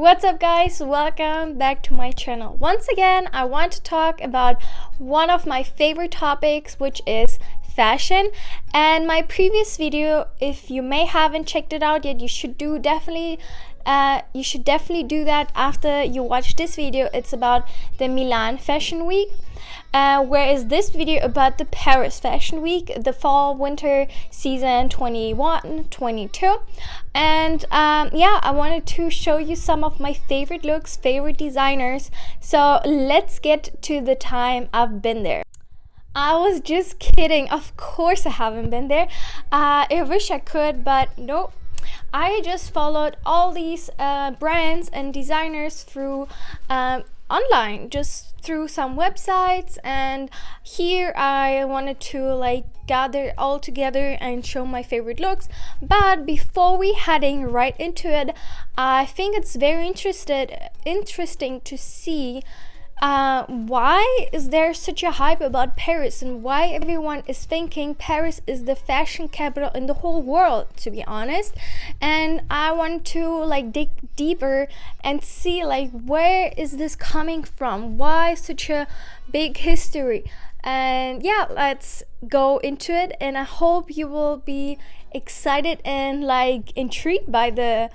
What's up, guys? Welcome back to my channel. Once again, I want to talk about one of my favorite topics, which is fashion. And my previous video, if you may haven't checked it out yet, you should definitely do that after you watch this video. It's about the Milan Fashion Week. Whereas this video about the Paris Fashion Week, the fall winter season 21-22. And I wanted to show you some of my favorite looks, favorite designers. So let's get to the time I've been there. I was just kidding. Of course I haven't been there. I wish I could, but nope. I just followed all these brands and designers through online, just through some websites, and here I wanted to gather all together and show my favorite looks. But before we heading right into it, I think it's very interesting to see why is there such a hype about Paris and why everyone is thinking Paris is the fashion capital in the whole world, to be honest. And I want to dig deeper and see where is this coming from, why such a big history. And yeah, let's go into it, and I hope you will be excited and intrigued by the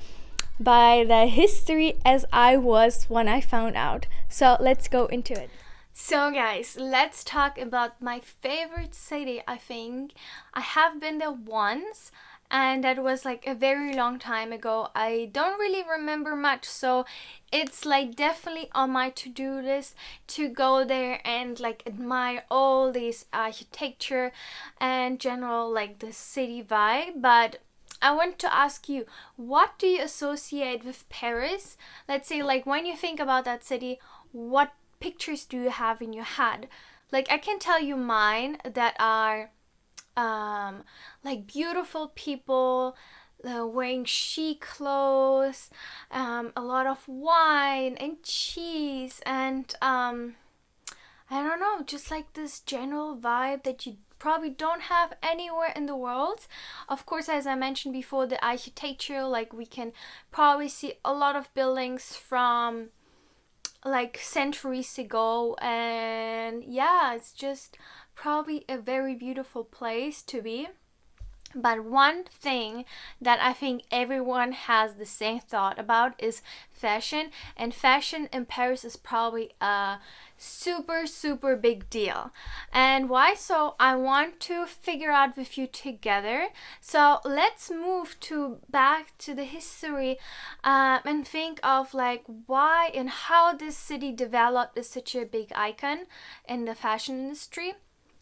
history as I was when I found out. So let's go into it. So guys, let's talk about my favorite city. I think I have been there once, and that was a very long time ago. I don't really remember much, so it's definitely on my to-do list to go there and admire all this architecture and general the city vibe. But I want to ask you, what do you associate with Paris? Let's say when you think about that city, what pictures do you have in your head? I can tell you mine, that are beautiful people wearing chic clothes, a lot of wine and cheese, and I don't know, just this general vibe that you probably don't have anywhere in the world. Of course, as I mentioned before, the architecture, we can probably see a lot of buildings from centuries ago, and yeah, it's just probably a very beautiful place to be. But one thing that I think everyone has the same thought about is fashion. And fashion in Paris is probably a super big deal. And why so? I want to figure out with you together. So let's move back to the history and think of why and how this city developed as such a big icon in the fashion industry.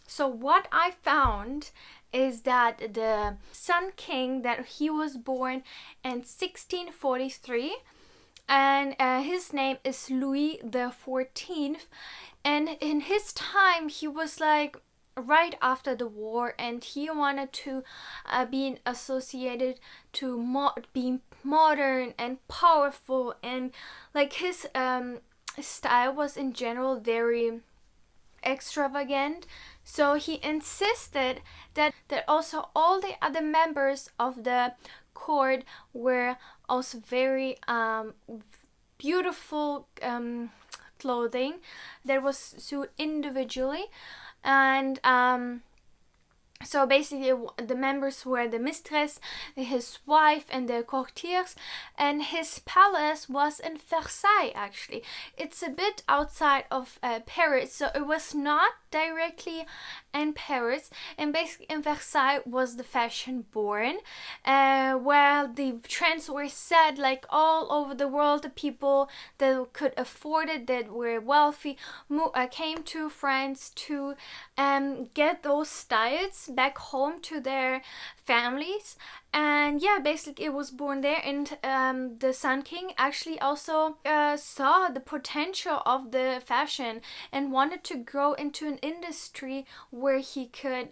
So what I found is that the Sun King, that he was born in 1643, and his name is Louis the 14th, and in his time he was right after the war, and he wanted to be associated to being modern and powerful, and his style was in general very extravagant. So he insisted that also all the other members of the court were also very beautiful clothing that was sewed individually. And so basically the members were the mistress, his wife, and the courtiers, and his palace was in Versailles. Actually, it's a bit outside of Paris, so it was not directly in Paris, and basically in Versailles was the fashion born, where the trends were set all over the world. The people that could afford it, that were wealthy, came to France to get those styles back home to their families. And yeah, basically it was born there. And the Sun King actually also saw the potential of the fashion and wanted to grow into an industry where he could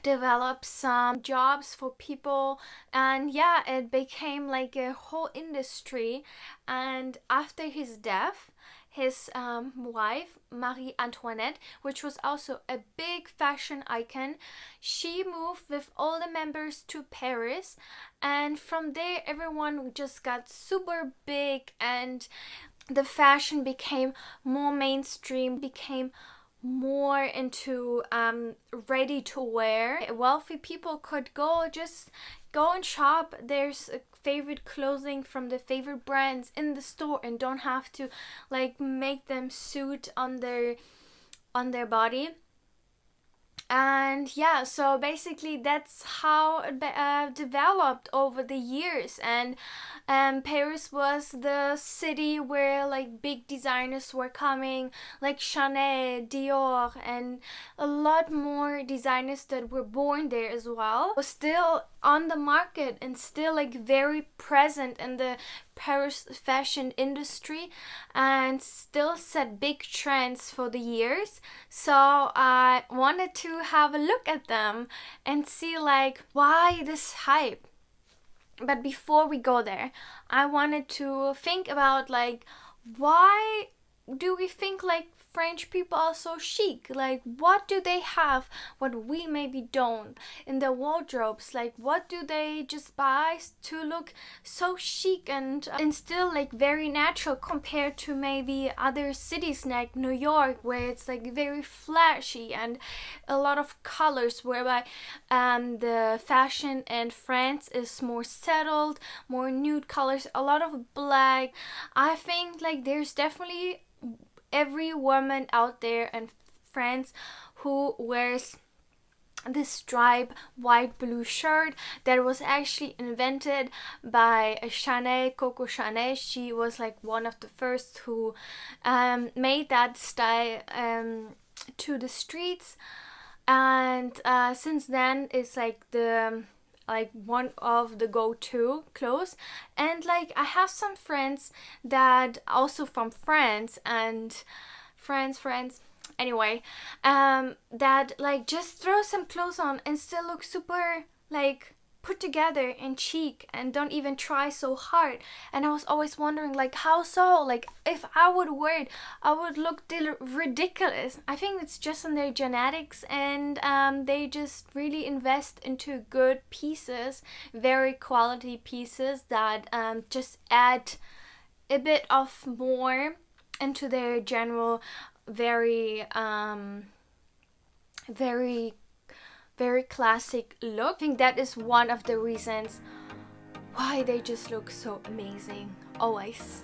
develop some jobs for people. And yeah, it became a whole industry. And after his death, his wife, Marie Antoinette, which was also a big fashion icon. She moved with all the members to Paris, and from there everyone just got super big, and the fashion became more mainstream, became more into ready to wear. Wealthy people could just go and shop their favorite clothing from the favorite brands in the store and don't have to like make them suit on their body. And yeah, so basically that's how it developed over the years. And Paris was the city where like big designers were coming, like Chanel, Dior, and a lot more designers that were born there as well, was still on the market and still like very present in the Paris fashion industry and still set big trends for the years. So I wanted to have a look at them and see like why this hype. But before we go there, I wanted to think about like why do we think like French people are so chic? Like what do they have what we maybe don't in their wardrobes? Like what do they just buy to look so chic and still like very natural compared to maybe other cities like New York, where it's like very flashy and a lot of colors, whereby the fashion in France is more settled, more nude colors, a lot of black. I think like there's definitely every woman out there in France who wears this striped white blue shirt that was actually invented by Chanel, Coco Chanel. She was like one of the first who made that style to the streets, and since then it's like one of the go-to clothes. And like I have some friends that also from France and France anyway, that like just throw some clothes on and still look super like put together and chic and don't even try so hard. And I was always wondering like how so, like if I would wear it I would look ridiculous. I think it's just in their genetics, and they just really invest into good pieces, very quality pieces that just add a bit of more into their general very classic look. I think that is one of the reasons why they just look so amazing always.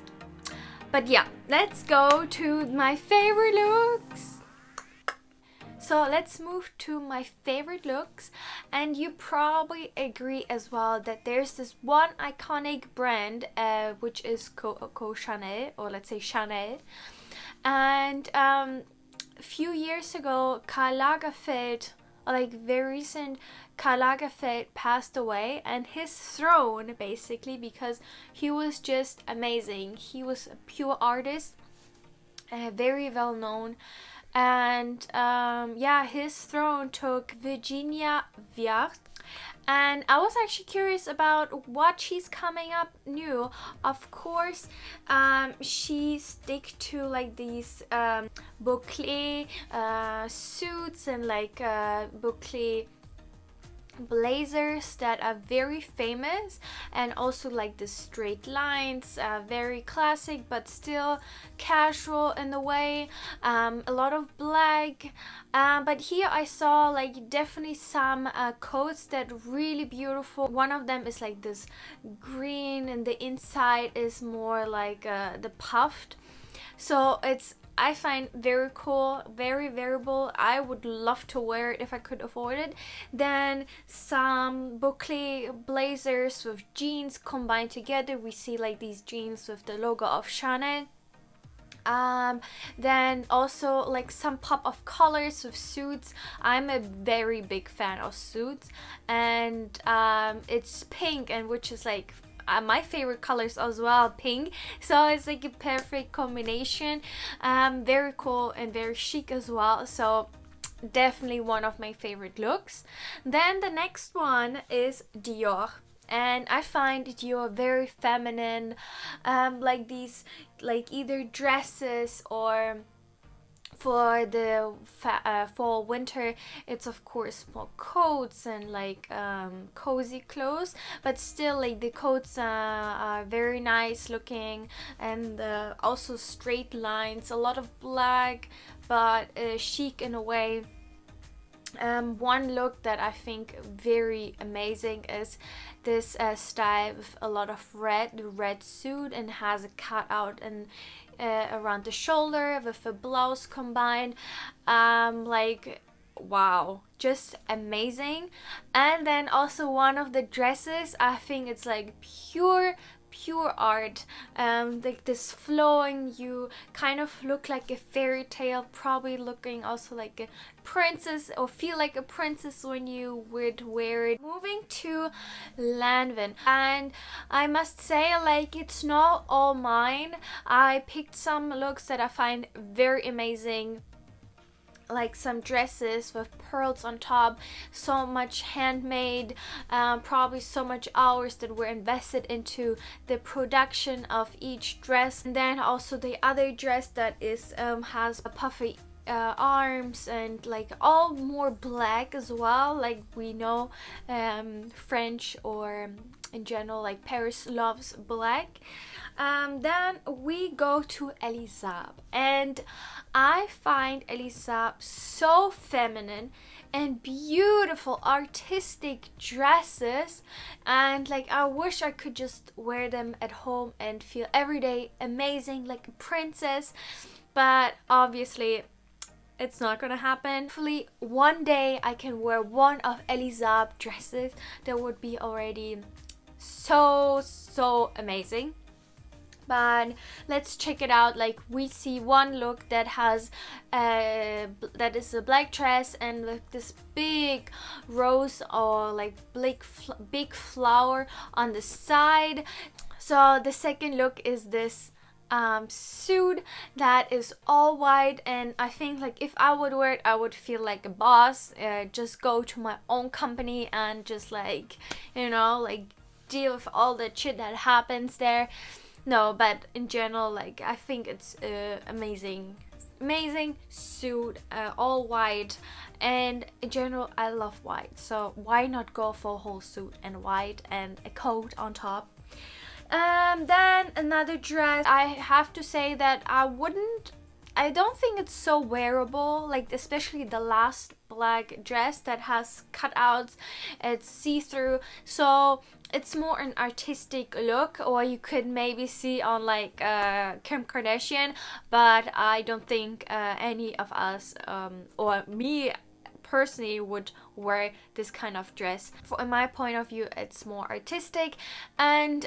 But yeah, let's go to my favorite looks. So let's move to my favorite looks, and you probably agree as well that there's this one iconic brand which is Coco Chanel, or let's say Chanel. And a few years ago, Karl Lagerfeld, like very recent, Karl Lagerfeld passed away, and his throne basically, because he was just amazing. He was a pure artist, very well known, and yeah, his throne took Virginia Viard. And I was actually curious about what she's coming up new. Of course, she stick to like these boucle suits and like boucle blazers that are very famous, and also like the straight lines, very classic but still casual in the way, a lot of black, but here I saw like definitely some coats that really beautiful. One of them is like this green and the inside is more like the puffed, so I find very cool, very wearable. I would love to wear it if I could afford it. Then some boucle blazers with jeans combined together. We see like these jeans with the logo of Chanel. Then also like some pop of colors with suits. I'm a very big fan of suits, and it's pink, and which is like my favorite colors as well, pink, so it's like a perfect combination. Very cool and very chic as well, so definitely one of my favorite looks. Then the next one is Dior. and I find you're very feminine, like these, like either dresses or for the fall winter, it's of course more coats and like cozy clothes, but still like the coats are very nice looking, and also straight lines, a lot of black, but chic in a way. One look that I think very amazing is this style with a lot of red, the red suit, and has a cutout and around the shoulder with a blouse combined. Like wow, just amazing. And then also one of the dresses, I think it's like pure art, like this flowing, you kind of look like a fairy tale, probably looking also like a princess or feel like a princess when you would wear it. Moving to Lanvin, and I must say, like, it's not all mine. I picked some looks that I find very amazing, like some dresses with pearls on top, so much handmade, probably so much hours that were invested into the production of each dress. And then also the other dress that is has a puffy arms, and like all more black as well, like we know French or in general like Paris loves black. Then we go to Elisab, and I find Elisab so feminine and beautiful artistic dresses, and like I wish I could just wear them at home and feel every day amazing like a princess, but obviously it's not gonna happen. Hopefully one day I can wear one of Elisab dresses. That would be already so amazing. But let's check it out. Like we see one look that has that is a black dress and like this big rose or like big flower on the side. So the second look is this suit that is all white, and I think like if I would wear it I would feel like a boss, just go to my own company and just like, you know, like deal with all the shit that happens there. No, but in general, like I think it's amazing suit, all white, and in general I love white, so why not go for a whole suit and white and a coat on top. Then another dress, I have to say that I don't think it's so wearable, like especially the last black dress that has cutouts, it's see-through, so it's more an artistic look, or you could maybe see on like Kim Kardashian, but I don't think any of us or me personally would wear this kind of dress. In my point of view, it's more artistic and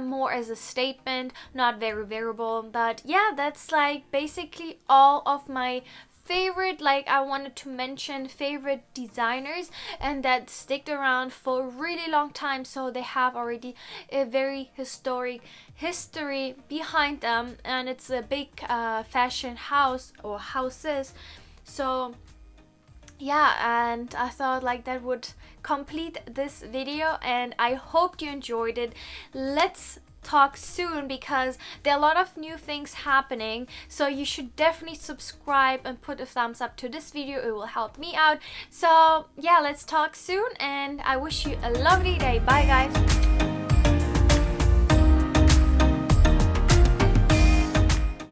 more as a statement, not very wearable. But yeah, that's like basically all of my favorite, like I wanted to mention favorite designers and that sticked around for a really long time, so they have already a very historic history behind them, and it's a big fashion house or houses. So yeah, and I thought like that would complete this video, and I hope you enjoyed it. Let's talk soon because there are a lot of new things happening, so you should definitely subscribe and put a thumbs up to this video. It will help me out. So yeah, let's talk soon, and I wish you a lovely day. Bye guys.